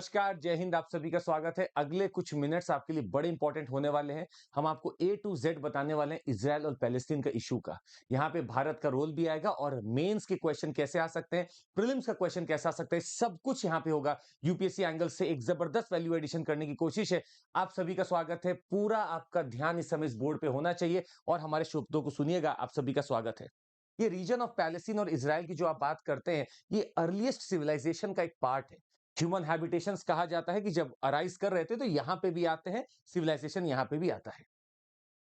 नमस्कार, जय हिंद। आप सभी का स्वागत है। अगले कुछ मिनट्स आपके लिए बड़े इंपॉर्टेंट होने वाले हैं। हम आपको ए टू जेड बताने वाले हैं इजराइल और पैलेस्टीन का इशू का। यहाँ पे भारत का रोल भी आएगा और मेंस के क्वेश्चन कैसे आ सकते हैं, प्रीलिम्स का क्वेश्चन कैसे आ सकता है, सब कुछ यहाँ पे होगा। यूपीएससी एंगल से एक जबरदस्त वैल्यू एडिशन करने की कोशिश है। आप सभी का स्वागत है। पूरा आपका ध्यान इस समय इस बोर्ड पे होना चाहिए और हमारे शब्दों को सुनिएगा। आप सभी का स्वागत है। ये रीजन ऑफ पैलेस्टीन और इजराइल की जो आप बात करते हैं, ये अर्लीस्ट सिविलाइजेशन का एक पार्ट है। ह्यूमन हैबिटेशंस कहा जाता है कि जब अराइज कर रहे थे तो यहां पे भी आते हैं, सिविलाइजेशन यहां पे भी आता है।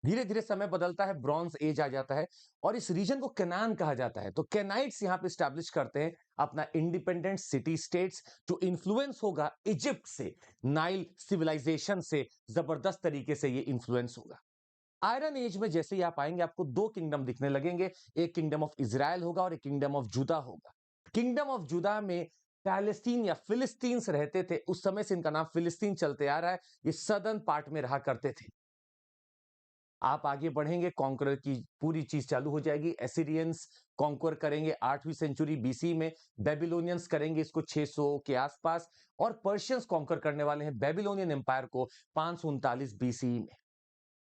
धीरे धीरे समय बदलता है, ब्रॉन्ज एज आ जाता है और इस रीजन को केनान कहा जाता है। तो केनाइट्स यहां पे स्टैब्लिश करते हैं अपना इंडिपेंडेंट सिटी स्टेट्स, जो इन्फ्लुएंस होगा इजिप्ट से, नाइल सिविलाइजेशन से जबरदस्त तरीके से ये इन्फ्लुएंस होगा। आयरन एज में जैसे ही आप आएंगे, आपको दो किंगडम दिखने लगेंगे। एक किंगडम ऑफ इजराइल होगा और एक किंगडम ऑफ जुदा होगा। किंगडम ऑफ जुदा में पैलेस्टीन या फिलिस्तीन्स रहते थे। उस समय से इनका नाम फिलिस्तीन चलते आ रहा है। ये सदर्न पार्ट में रहा करते थे। आप आगे बढ़ेंगे, कॉन्करर की पूरी चीज चालू हो जाएगी। एसिरियंस कॉन्कर करेंगे 8वीं सेंचुरी बीसी में, बेबीलोनियंस करेंगे इसको 600 के आसपास, और पर्शियंस कॉन्कर करने वाले हैं बेबीलोनियन एम्पायर को 539 बीसी में।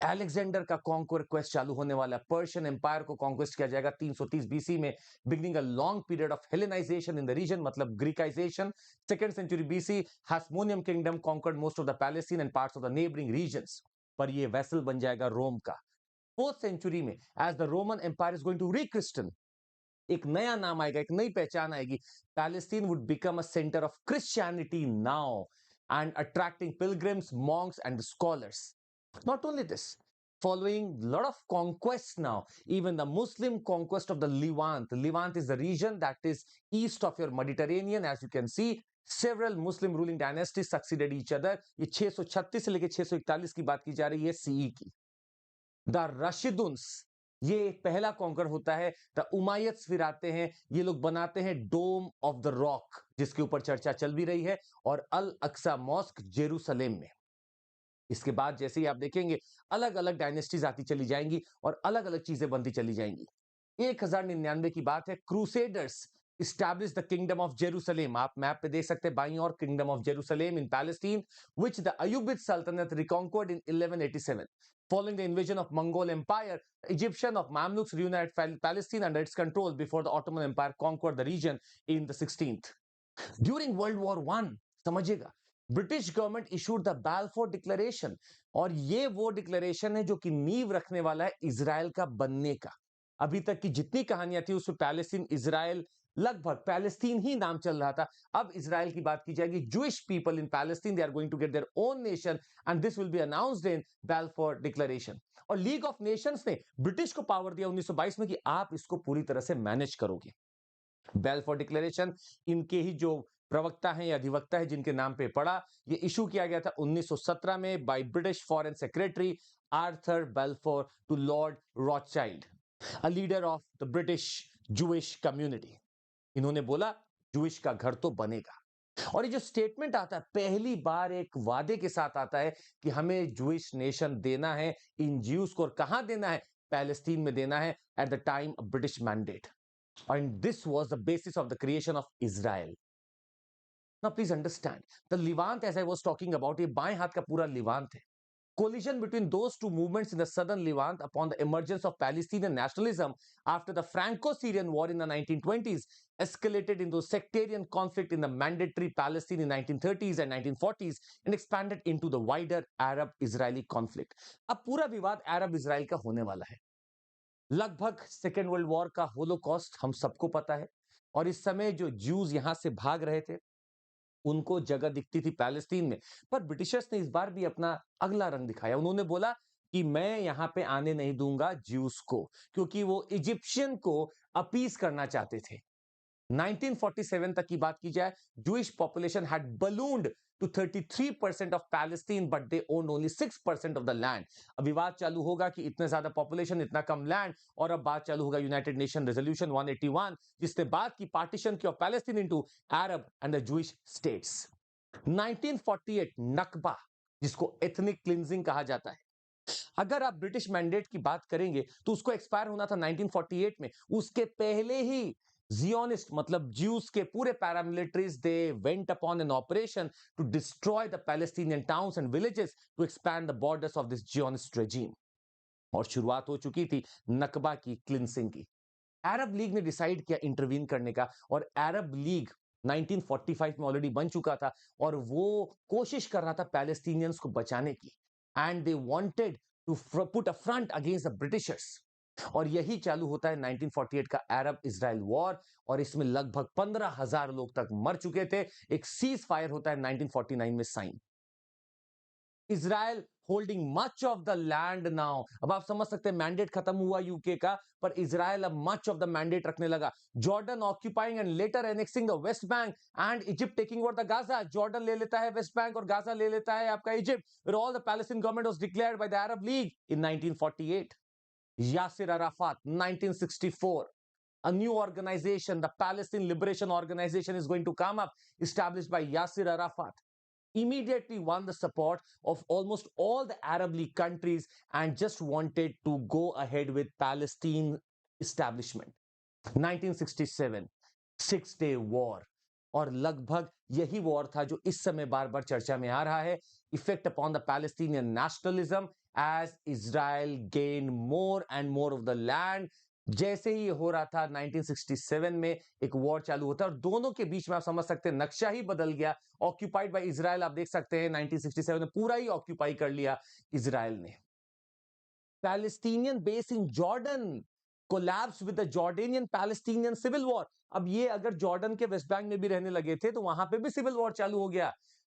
अलेक्जेंडर का कॉन्क्वेस्ट चालू होने वाला है। पर्शियन एम्पायर को कॉन्क्वेस्ट किया जाएगा 330 बीसी में, beginning a long period of hellenisation in the region, मतलब Greekisation. Second century BC, Hasmonean kingdom conquered most of the Palestine and parts of the neighbouring regions, पर ये वेसल बन जाएगा Rome का। फोर्थ सेंचुरी में, as the Roman empire is going to rechristen, एक नया नाम आएगा, एक नई पहचान आएगी। Palestine would become a centre of Christianity now and attracting pilgrims, monks and scholars. Not only this, following a lot of conquests now, even the Muslim conquest of the Levant. Levant is the region that is east of your Mediterranean. As you can see, several Muslim ruling dynasties succeeded each other. ये 636 से लेकर 641 की बात की जा रही है CE की। द रशिदुन्स, ये पहला कॉन्कर होता है। द उमायद्स फिर आते हैं। ये लोग बनाते हैं डोम ऑफ द रॉक, जिसके ऊपर चर्चा चल भी रही है, और अल अक्सा मॉस्क जेरूसलेम में। इसके बाद जैसे ही आप देखेंगे, अलग अलग डायनेस्टीज आती चली जाएंगी और अलग अलग चीजें बनती चली जाएंगी। 1099 की बात है। Crusaders established the kingdom of Jerusalem. आप मैप पे देख सकते हैं बाईं ओर, kingdom of Jerusalem in Palestine, which the Ayyubid Sultanate reconquered in 1187. Following the invasion of Mongol Empire, Egyptian of Mamluks reunited Palestine under its control before the Ottoman Empire conquered the region in the 16th. During World War I, समझिएगा, British government issued the Balfour Declaration, और ये वो declaration है जो कि नींव रखने वाला है इजराइल का बनने का। अभी तक की जितनी कहानियां थी उसमें पैलेस्टीन, इजराइल, लगभग पैलेस्टीन ही नाम चल रहा था। अब इजराइल की बात की जाएगी। Jewish people in Palestine, they are going to get their own nation and this will be announced in Balfour Declaration. और लीग ऑफ नेशंस ने ब्रिटिश को पावर दिया 1922 में कि आप इसको पूरी तरह से मैनेज करोगे। बाल्फोर डिक्लेरेशन इनके ही जो प्रवक्ता हैं या अधिवक्ता है जिनके नाम पे पड़ा, ये इशू किया गया था 1917 में by British foreign secretary Arthur Balfour to Lord Rothschild, a leader of the British Jewish community. इन्होंने बोला जूइश का घर तो बनेगा। और ये जो स्टेटमेंट आता है, पहली बार एक वादे के साथ आता है कि हमें जूइश नेशन देना है, इन ज्यूज को। और कहां देना है? पैलेस्टीन में देना है, at the time of British mandate. And this was the basis of the creation of Israel. Now please understand, the Levant, as I was talking about, ये बाएं हाथ का पूरा Levant है। Collision between those two movements in the southern Levant upon the emergence of Palestinian nationalism after the Franco-Syrian War in the 1920s escalated into sectarian conflict in the mandatory Palestine in 1930s and 1940s and expanded into the wider Arab-Israeli conflict. अब पूरा विवाद अरब-इजराइल का होने वाला है। लगभग second world war का Holocaust हम सबको पता है, और इस समय जो ज्यूज यहां से भाग रहे थे उनको जगह दिखती थी पैलेस्टीन में। पर ब्रिटिशर्स ने इस बार भी अपना अगला रंग दिखाया। उन्होंने बोला कि मैं यहां पे आने नहीं दूंगा ज्यूज को, क्योंकि वो इजिप्शियन को अपीस करना चाहते थे। 1947 तक की बात की जाए, Jewish population had ballooned to 33% of Palestine, but they owned only 6% of the land. अब विवाद चालू होगा कि इतने ज्यादा पॉपुलेशन, इतना कम लैंड, और अब बात चालू होगा यूनाइटेड नेशन रेजोल्यूशन 181, जिसने बात की पार्टीशन की of Palestine into Arab and the Jewish states. 1948 नकबा, जिसको एथनिक क्लिंजिंग कहा जाता है। अगर आप ब्रिटिश मैंडेट की बात करेंगे तो उसको एक्सपायर होना था 1948 में। उसके पहले ही जियोनिस्ट मतलब ज्यूस के पूरे paramilitaries they went upon an operation to destroy the Palestinian towns and villages to expand the borders of this Zionist regime. और शुरुआत हो चुकी थी नकबा की क्लिंसिंग की। अरब लीग ने डिसाइड किया इंटरवीन करने का, और अरब लीग 1945 में ऑलरेडी बन चुका था, और वो कोशिश कर रहा था पैलेस्टीनियंस को बचाने की, and they wanted to put a front against the Britishers. और यही चालू होता है 1948 का अरब इजराइल वॉर, और इसमें लगभग 15,000 लोग तक मर चुके थे। एक सीज फायर होता है 1949 में sign. Israel holding much of the land now. अब आप समझ सकते हैं मैंडेट खत्म हुआ यूके का, पर इजराइल अब मच ऑफ द मैंडेट रखने लगा। Jordan occupying and later annexing the West Bank, and Egypt taking over the Gaza. Jordan ले लेता है वेस्ट बैंक और गाजा ले लेता है आपका इजिप्ट। फिर all the Palestine government was declared by the Arab league in 1948। Yasser Arafat 1964, a new organization, the Palestine Liberation Organization, is going to come up, established by Yasser Arafat. Immediately won the support of almost all the Arab League countries and just wanted to go ahead with Palestine establishment. 1967, Six-Day War. और लगभग यही war था जो इस समय बार बार चर्चा में आ रहा है। Effect upon the Palestinian nationalism as Israel gain more and more of the land. जैसे ही हो रहा था 1967 में एक वॉर चालू होता है, और दोनों के बीच में आप समझ सकते हैं नक्शा ही बदल गया। ऑक्यूपाइड बाय इजराइल, आप देख सकते हैं 1967 में पूरा ही ऑक्यूपाई कर लिया इजराइल ने। Palestinian base in Jordan collapse with the Jordanian Palestinian civil war. अब ये अगर जॉर्डन के वेस्ट बैंक में भी रहने लगे थे तो वहां पे भी सिविल वॉर चालू हो गया।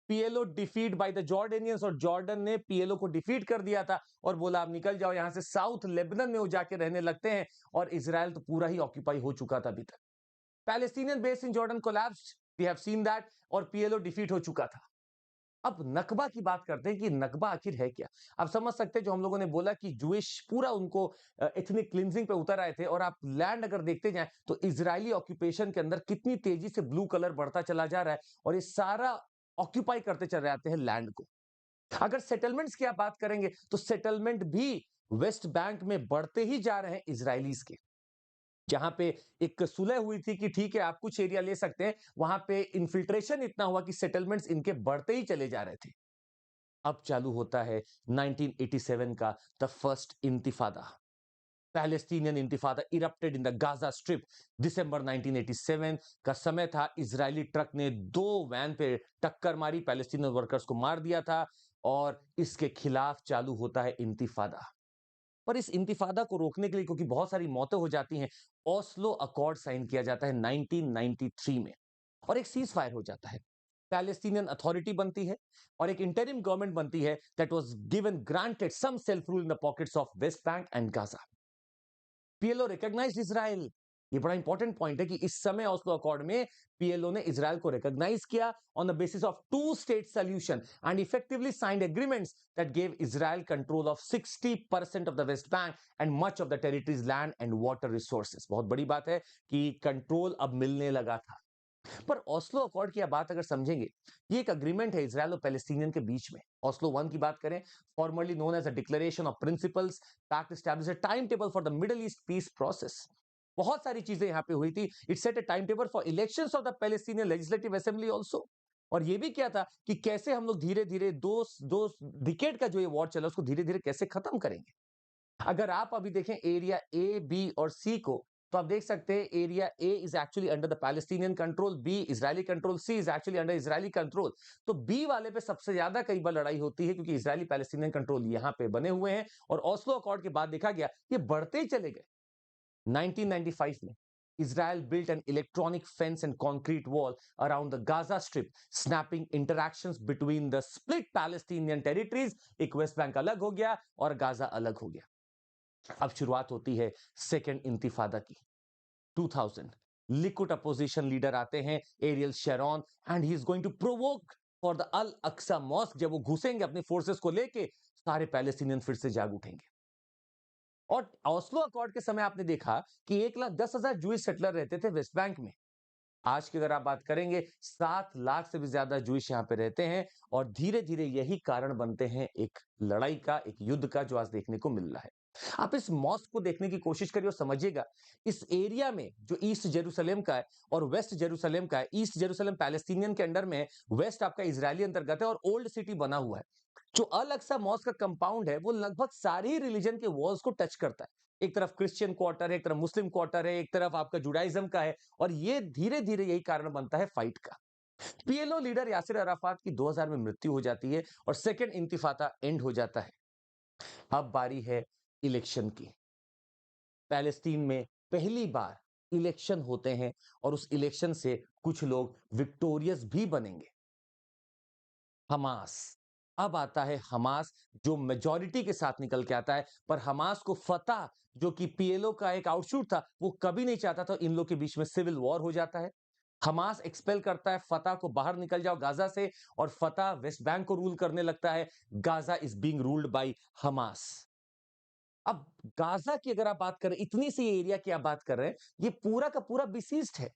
पीएलओ डिफीट बाय द जॉर्डेनियंस, और जॉर्डन ने पीएलओ को डिफीट कर दिया था और बोला आप निकल जाओ यहां से, साउथ लेबनन में वो जाके रहने लगते हैं, और इजराइल तो पूरा ही ऑक्यूपाई हो चुका था अभी तक। Palestinian base in Jordan collapsed, we have seen that, और पीएलओ डिफीट हो चुका था। अब नकबा की बात करते हैं कि नकबा आखिर है क्या। आप समझ सकते हैं जो हम लोगों ने बोला कि जूइश पूरा उनको एथनिक क्लिंजिंग पे उतर आए थे, और आप लैंड अगर देखते जाएं तो इजरायली ऑक्यूपेशन के अंदर कितनी तेजी से ब्लू कलर बढ़ता चला जा रहा है, और ये सारा ऑक्यूपाई करते चले जाते हैं लैंड को। अगर सेटलमेंट्स की आप बात करेंगे तो सेटलमेंट भी वेस्ट बैंक में बढ़ते ही जा रहे हैं इजरायलीज के। जहां पे एक सुलह हुई थी कि ठीक है आप कुछ एरिया ले सकते हैं, वहां पे इन्फिल्ट्रेशन इतना हुआ कि सेटलमेंट्स इनके बढ़ते ही चले जा रहे थे। अब चालू होता है 1987 का the first intifada. Palestinian intifada erupted in the Gaza strip. दिसंबर 1987 का समय था। इजरायली ट्रक ने 2 वैन पे टक्कर मारी, पैलेस्टीनियन वर्कर्स को मार दिया था, और इसके खिलाफ चालू होता है इंतिफादा। पर इस इंतिफादा को रोकने के लिए, क्योंकि बहुत सारी मौतें हो जाती हैं, ओस्लो अकॉर्ड साइन किया जाता है 1993 में, और एक सीज फायर हो जाता है। पैलेस्टीनियन अथॉरिटी बनती है और एक इंटरिम गवर्नमेंट बनती है that was given granted some self rule in the pockets of West Bank and Gaza. PLO recognised Israel. ये बड़ा इंपॉर्टेंट पॉइंट है कि इस समय ऑस्लो अकॉर्ड में पीएलओ ने इजराइल को रिकॉग्नाइज किया on the basis of two state solution, and effectively signed agreements that gave Israel control of 60% of the West Bank and much of the territories land and water resources. बहुत बड़ी बात है कि control अब मिलने लगा था। पर ओस्लो अकॉर्ड की बात अगर समझेंगे, ये एक अग्रीमेंट है इजराइल और पैलेस्टीनियन के बीच में। ओस्लो 1 की बात करें, formally known as a declaration of principles, pact establish a time table for the Middle East peace process. बहुत सारी चीजें यहां पे हुई थी। It set a time table for elections of the Palestinian Legislative Assembly also. और ये भी क्या था कि कैसे हम लोग धीरे धीरे दो दो डिकेड का जो ये वॉर चला उसको धीरे धीरे कैसे खत्म करेंगे। अगर आप अभी देखें एरिया ए, बी और सी को, तो आप देख सकते हैं area A is actually under the Palestinian control, B Israeli control, C is actually under Israeli control. तो बी वाले पे सबसे ज्यादा कई बार लड़ाई होती है, क्योंकि इजरायली पैलेस्टीनियन कंट्रोल यहां पे बने हुए हैं, और ओस्लो अकॉर्ड के बाद देखा गया ये बढ़ते ही चले गए। 1995 में Israel built an electronic fence and concrete wall around the Gaza Strip, snapping interactions between the split Palestinian territories। एक वेस्ट बैंक अलग हो गया और गाजा अलग हो गया। अब शुरुआत होती है सेकेंड इंतिफादा की। 2000 लिकुड अपोजिशन लीडर आते हैं Ariel Sharon, and he is going to provoke for the Al Aqsa mosque. जब वो घुसेंगे अपनी फोर्सेस को लेके, सारे पैलेस्टीनियन फिर से जाग उठेंगे। और ओस्लो अकॉर्ड के समय आपने देखा कि 1,10,000 जूइश सेटलर रहते थे वेस्ट बैंक में। आज की अगर आप बात करेंगे 7 लाख से भी ज्यादा जूइश यहां पे रहते हैं, और धीरे धीरे यही कारण बनते हैं एक लड़ाई का, एक युद्ध का, जो आज देखने को मिल रहा है। आप इस मॉस्क को देखने की कोशिश करिए और समझिएगा, इस एरिया में जो ईस्ट जेरूशलेम का है और वेस्ट जेरूशलेम का है, ईस्ट जेरूशलेम पैलेस्टीनियन के अंडर में है, वेस्ट आपका इजरायली अंतर्गत है और ओल्ड सिटी बना हुआ है। जो अल अक्सा मॉस्क का कंपाउंड है वो लगभग सारे ही रिलीजन के वॉल्स को टच करता है। एक तरफ क्रिश्चियन क्वार्टर है, एक तरफ मुस्लिम क्वार्टर है, एक तरफ आपका जुडाइज्म का है, और ये धीरे धीरे यही कारण बनता है फाइट का। पीएलओ लीडर यासिर अराफात की 2000 में मृत्यु हो जाती है और सेकेंड इंतिफादा एंड हो जाता है। अब बारी है इलेक्शन की। पैलेस्टीन में पहली बार इलेक्शन होते हैं और उस इलेक्शन से कुछ लोग विक्टोरियस भी बनेंगे। हमास। अब आता है हमास, जो मेजॉरिटी के साथ निकल के आता है, पर हमास को फतह जो कि पीएलओ का एक आउटशूट था वो कभी नहीं चाहता था, इन लोग के बीच में सिविल वॉर हो जाता है। हमास एक्सपेल करता है फतह को, बाहर निकल जाओ गाजा से, और फतह वेस्ट बैंक को रूल करने लगता है। Gaza is being ruled by Hamas. अब गाजा की अगर आप बात करें, इतनी सी एरिया की आप बात कर रहे हैं, ये पूरा का पूरा बिसीज्ड है।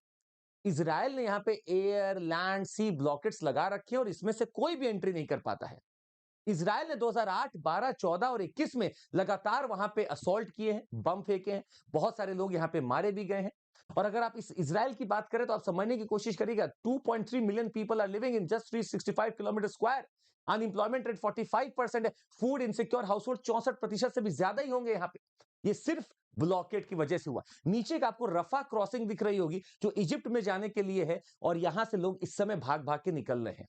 इजराइल ने यहां पे एयर लैंड सी ब्लॉकेट्स लगा रखे हैं और इसमें से कोई भी एंट्री नहीं कर पाता है। इजराइल ने 2008, 12, 14 और 21 में लगातार वहां पे असॉल्ट किए हैं, बम फेंके हैं, बहुत सारे लोग यहां पे मारे भी गए हैं। और अगर आप इस इजराइल की बात करें तो आप समझने की कोशिश करिएगा, 2.3 million people are living in just 365 kilometre square. Unemployment rate 45% है। फूड इनसिक्योर हाउसहोल्ड 64% से भी ज्यादा ही होंगे यहाँ पे। ये सिर्फ ब्लॉकेट की वजह से हुआ। नीचे का आपको रफा क्रॉसिंग दिख रही होगी जो इजिप्ट में जाने के लिए है, और यहां से लोग इस समय भाग भाग के निकल रहे हैं।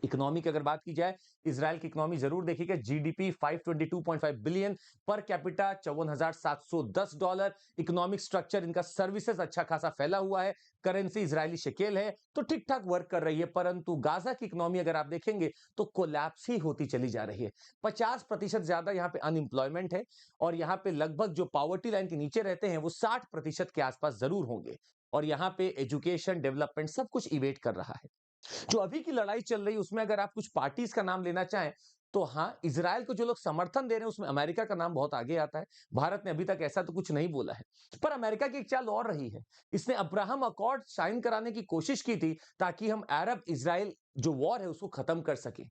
इकोनॉमी की अगर बात की जाए, इजराइल की इकोनॉमी जरूर देखिएगा, GDP 522.5 billion, per capita $54,710। Economic structure इनका सर्विसेज अच्छा खासा फैला हुआ है, करेंसी इजरायली शेकेल है, तो ठीक ठाक वर्क कर रही है। परंतु गाजा की इकोनॉमी अगर आप देखेंगे तो कोलैप्स ही होती चली जा रही है। 50% ज्यादा यहाँ पे अनएम्प्लॉयमेंट है, और यहाँ पे लगभग जो पॉवर्टी लाइन के नीचे रहते हैं वो 60% के आसपास जरूर होंगे। और यहाँ पे एजुकेशन डेवलपमेंट सब कुछ इवेट कर रहा है। जो अभी की लड़ाई चल रही है उसमें अगर आप कुछ पार्टीज का नाम लेना चाहें, तो हाँ, इजराइल को जो लोग समर्थन दे रहे हैं उसमें अमेरिका का नाम बहुत आगे आता है। भारत ने अभी तक ऐसा तो कुछ नहीं बोला है, पर अमेरिका की एक चाल और रही है। इसने अब्राहम अकॉर्ड साइन कराने की कोशिश की थी ताकि हम अरब इजराइल जो वॉर है उसको खत्म कर सके,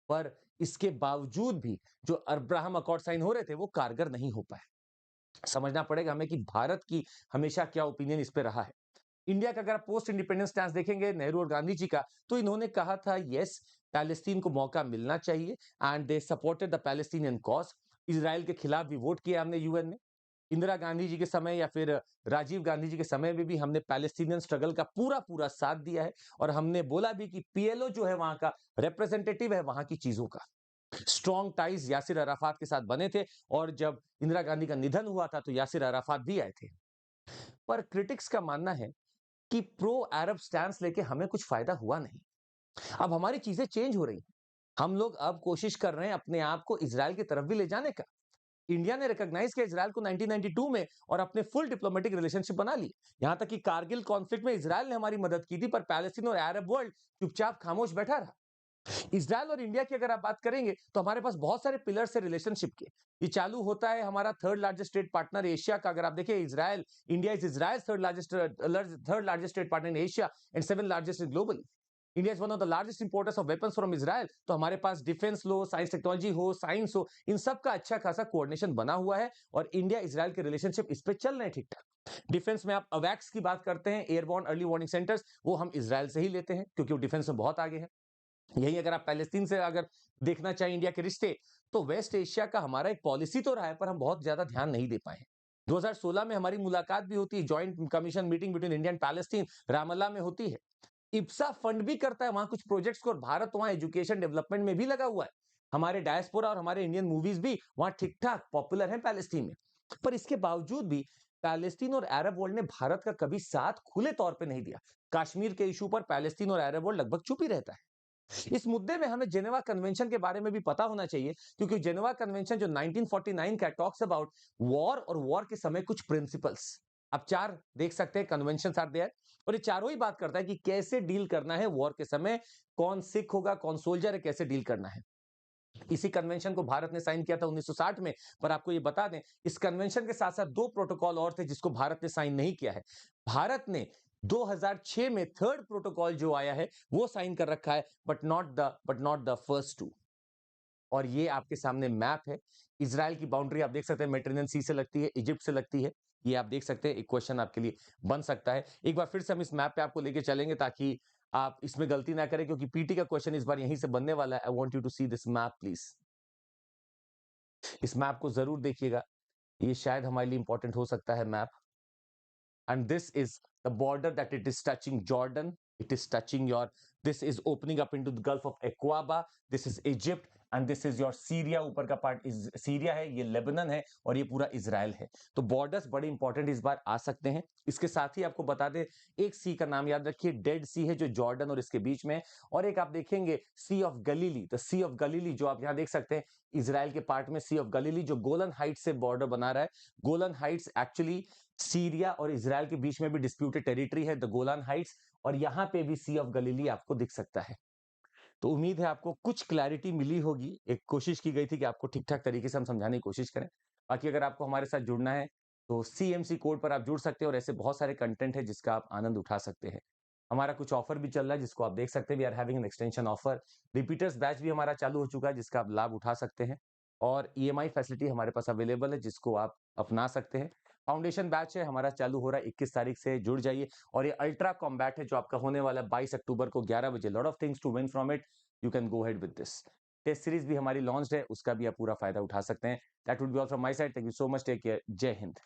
पर इसके बावजूद भी जो अब्राहम अकॉर्ड साइन हो रहे थे वो कारगर नहीं हो पाए। समझना पड़ेगा हमें कि भारत की हमेशा क्या ओपिनियन इस पे रहा है। इंडिया का अगर आप पोस्ट इंडिपेंडेंस स्टैंस देखेंगे नेहरू और गांधी जी का, तो इन्होंने कहा था यस, पैलेस्टीन को मौका मिलना चाहिए, and they supported the Palestinian cause. Israel के खिलाफ भी वोट किया हमने यूएन में। इंदिरा गांधी जी के समय या फिर राजीव गांधी जी के समय में भी हमने पैलेस्टीनियन स्ट्रगल का पूरा पूरा साथ दिया है, और हमने बोला भी कि पीएलओ जो है वहां का रिप्रेजेंटेटिव है वहां की चीजों का। स्ट्रॉन्ग टाइज यासिर अराफात के साथ बने थे, और जब इंदिरा गांधी का निधन हुआ था तो यासिर अराफात भी आए थे। पर क्रिटिक्स का मानना है कि प्रो अरब स्टैंस लेके हमें कुछ फायदा हुआ नहीं। अब हमारी चीजें चेंज हो रही हैं। हम लोग अब कोशिश कर रहे हैं अपने आप को इजराइल की तरफ भी ले जाने का। इंडिया ने रिकॉग्नाइज किया इजराइल को 1992 में और अपने फुल डिप्लोमेटिक रिलेशनशिप बना ली। यहां तक कि कारगिल कॉन्फ्लिक्ट में इजराइल ने हमारी मदद की थी, पर पैलेस्टीन और अरब वर्ल्ड चुपचाप खामोश बैठा रहा। इजराइल और इंडिया की अगर आप बात करेंगे तो हमारे पास बहुत सारे पिलर्स है रिलेशनशिप के। ये चालू होता है हमारा third largest trade partner Asia का, अगर आप देखिए Israel, India is Israel third largest trade partner in Asia and seven largest in globally. India is one of the largest importers of weapons from Israel. तो हमारे पास defence लो, science technology हो, science हो, इन सब का अच्छा खासा कोऑर्डिनेशन बना हुआ है, और इंडिया इजराइल के रिलेशनशिप इस पे चल रहे हैं ठीक ठाक। डिफेंस में आप अवैक्स की बात करते हैं, एयरबॉर्न अर्ली वार्निंग सेंटर्स, वो हम इजराइल से ही लेते हैं क्योंकि वो डिफेंस में बहुत आगे है। यही अगर आप पैलेस्तीन से अगर देखना चाहें इंडिया के रिश्ते, तो वेस्ट एशिया का हमारा एक पॉलिसी तो रहा है, पर हम बहुत ज्यादा ध्यान नहीं दे पाए। 2016 में हमारी मुलाकात भी होती है, joint commission meeting between India and Palestine Ramallah में होती है। इप्सा फंड भी करता है वहां कुछ प्रोजेक्ट्स को, और भारत वहां एजुकेशन डेवलपमेंट में भी लगा हुआ है। हमारे डायस्पोरा और हमारे इंडियन मूवीज भी वहां ठीक ठाक पॉपुलर है पैलेस्टीन में। पर इसके बावजूद भी पैलेस्टीन और अरब वर्ल्ड ने भारत का कभी साथ खुले तौर पर नहीं दिया। कश्मीर के इशू पर पैलेस्टीन और अरब वर्ल्ड लगभग चुप ही रहता है। इस मुद्दे में हमें जेनेवा कन्वेंशन के बारे में भी पता होना चाहिए, क्योंकि जेनेवा कन्वेंशन जो 1949 का टॉक्स अबाउट वॉर और वॉर के समय कुछ प्रिंसिपल्स। आप चार देख सकते हैं कन्वेंशन आर देयर, और ये चारों ही बात करता है कि कैसे डील करना है वॉर के समय, कौन सिख होगा, कौन सोल्जर है, कैसे डील करना है। इसी कन्वेंशन को भारत ने साइन किया था 1960 में, पर आपको ये बता दें इस कन्वेंशन के साथ साथ दो प्रोटोकॉल और थे जिसको भारत ने साइन नहीं किया है। भारत ने 2006 में थर्ड प्रोटोकॉल जो आया है वो साइन कर रखा है, but not the first two. और ये आपके सामने मैप है। इजराइल की बाउंड्री आप देख सकते हैं मेडिटेरेनियन सी से लगती है, इजिप्ट से लगती है। ये आप देख सकते हैं, एक क्वेश्चन आपके लिए बन सकता है। एक बार फिर से हम इस मैप पे आपको लेके चलेंगे ताकि आप इसमें गलती ना करें, क्योंकि पीटी का क्वेश्चन इस बार यहीं से बनने वाला है। I want you to see this map please. इस मैप को जरूर देखिएगा, ये शायद हमारे लिए इंपॉर्टेंट हो सकता है map. And this is the border that it is touching Jordan. It is touching your, this is opening up into the Gulf of Aqaba. This is Egypt and this is your Syria. ऊपर का part Syria है, ये Lebanon है और ये पूरा Israel है। तो बॉर्डर्स बड़े इंपॉर्टेंट इस बार आ सकते हैं। इसके साथ ही आपको बता दें, एक सी का नाम याद रखिए, डेड सी है जो जॉर्डन और इसके बीच में, और एक आप देखेंगे sea of Galilee, the sea of Galilee जो आप यहां देख सकते हैं इजराइल के पार्ट में, सी ऑफ गलीली जो गोलन हाइट्स से बॉर्डर बना रहा है। गोलन हाइट्स एक्चुअली सीरिया और इजराइल के बीच में भी डिस्प्यूटेड टेरिटरी है, द गोलान हाइट्स, और यहां पे भी सी ऑफ गलीली आपको दिख सकता है। तो उम्मीद है आपको कुछ क्लैरिटी मिली होगी। एक कोशिश की गई थी कि आपको ठीक ठाक तरीके से हम समझाने की कोशिश करें। बाकी अगर आपको हमारे साथ जुड़ना है तो CMC कोड पर आप जुड़ सकते हैं और ऐसे बहुत सारे कंटेंट है जिसका आप आनंद उठा सकते हैं। हमारा कुछ ऑफर भी चल रहा है जिसको आप देख सकते हैं। We are having an extension offer. Repeaters batch भी हमारा चालू हो चुका है जिसका आप लाभ उठा सकते हैं, और EMI फैसिलिटी हमारे पास अवेलेबल है जिसको आप अपना सकते हैं। फाउंडेशन बैच है हमारा चालू हो रहा है 21 तारीख से, जुड़ जाइए। और ये अल्ट्रा कॉम्बैट है जो आपका होने वाला है 22 अक्टूबर को 11 बजे। Lot of things to win from it, you can go head with this. Test series भी हमारी लॉन्च है, उसका भी आप पूरा फायदा उठा सकते हैं। That would be all from my side. Thank you so much, take care, जय हिंद।